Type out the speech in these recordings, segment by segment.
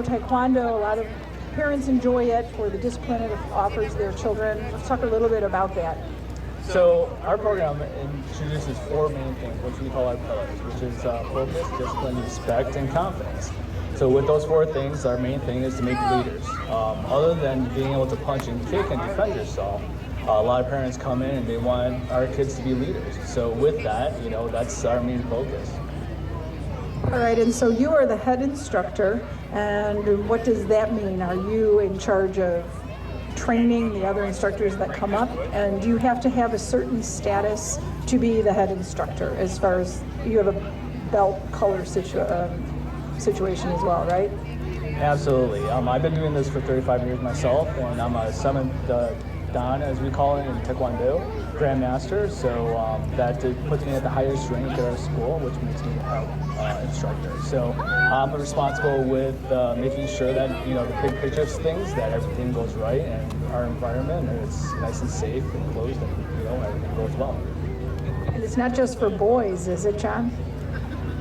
Taekwondo, a lot of parents enjoy it for the discipline it offers their children. Let's talk a little bit about that. So our program introduces four main things, which we call our pillars, which is focus, discipline, respect, and confidence. So with those four things, our main thing is to make leaders. Other than being able to punch and kick and defend yourself, a lot of parents come in and they want our kids to be leaders. So with that, that's our main focus. All right, and so you are the head instructor, and what does that mean? Are you in charge of training the other instructors that come up, and do you have to have a certain status to be the head instructor, as far as you have a belt color situation as well, right? Absolutely. I've been doing this for 35 years myself, and I'm a seventh Dan, as we call it in Taekwondo, Grandmaster. So that puts me at the highest rank at our school, which makes me a head instructor. So I'm responsible with making sure that the big picture things, that everything goes right, and our environment is nice and safe and closed, and everything goes well. And it's not just for boys, is it, John?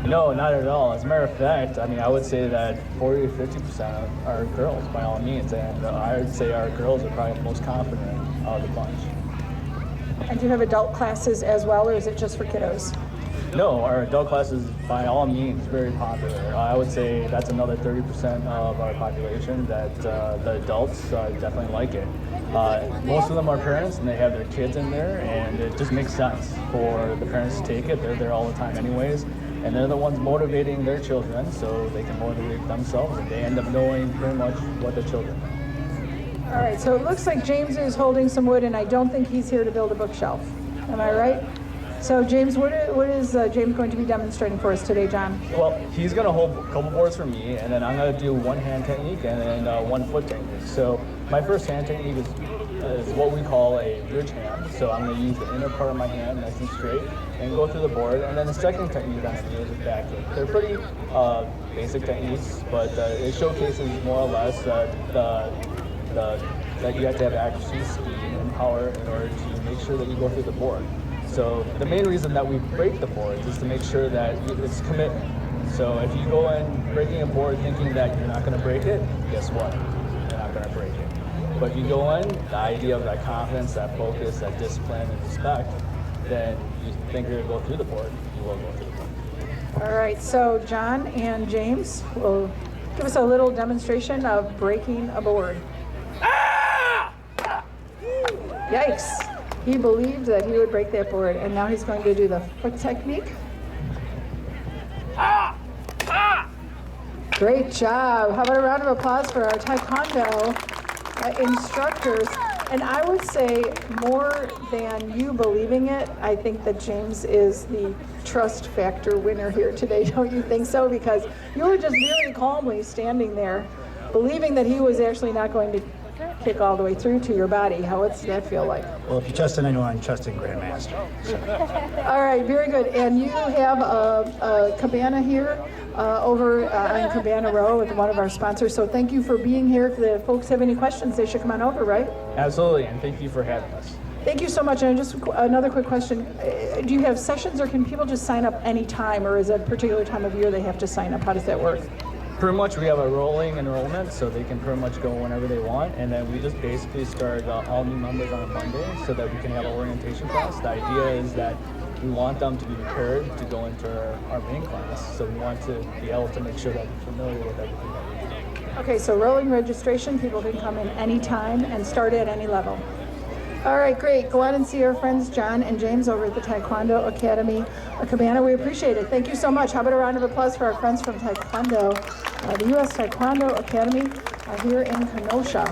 No, not at all. As a matter of fact, I would say that 40 to 50% are girls by all means, and I would say our girls are probably the most confident of the bunch. And do you have adult classes as well, or is it just for kiddos? No, our adult class is by all means very popular. I would say that's another 30% of our population that the adults definitely like it. Most of them are parents and they have their kids in there, and it just makes sense for the parents to take it. They're there all the time anyways, and they're the ones motivating their children, so they can motivate themselves, and they end up knowing pretty much what their children are. All right, so it looks like James is holding some wood, and I don't think he's here to build a bookshelf. Am I right? So James, what is James going to be demonstrating for us today, John? Well, he's going to hold a couple boards for me, and then I'm going to do one hand technique and then one foot technique. So my first hand technique is what we call a bridge hand. So I'm going to use the inner part of my hand nice and straight and go through the board. And then the second technique I'm going to use is back kick. They're pretty basic techniques, but it showcases more or less that you have to have accuracy, speed, and power in order to make sure that you go through the board. So the main reason that we break the boards is to make sure that it's commitment. So if you go in breaking a board thinking that you're not going to break it, guess what? You're not going to break it. But if you go in, the idea of that confidence, that focus, that discipline, and respect, then you think you're going to go through the board, you will go through the board. All right, so John and James will give us a little demonstration of breaking a board. Yikes. He believed that he would break that board, and now he's going to do the foot technique. Great job. How about a round of applause for our Taekwondo instructors? And I would say, more than you believing it, I think that James is the trust factor winner here today. Don't you think so? Because you were just very calmly standing there, believing that he was actually not going to kick all the way through to your body. How does that feel like? Well, if you trust in anyone, trust in Grandmaster. All right, very good. And you have a cabana here over on Cabana Row with one of our sponsors. So thank you for being here. If the folks have any questions, they should come on over, right? Absolutely, and thank you for having us. Thank you so much. And just another quick question. Do you have sessions, or can people just sign up anytime, or is it a particular time of year they have to sign up? How does that work? Pretty much we have a rolling enrollment, so they can pretty much go whenever they want, and then we just basically start all new members on a Monday so that we can have an orientation class. The idea is that we want them to be prepared to go into our main class, so we want to be able to make sure that they're familiar with everything that we do. Okay, so rolling registration, people can come in anytime and start at any level. All right, great. Go out and see our friends John and James over at the Taekwondo Academy Cabana. We appreciate it. Thank you so much. How about a round of applause for our friends from Taekwondo, the U.S. Taekwondo Academy here in Kenosha.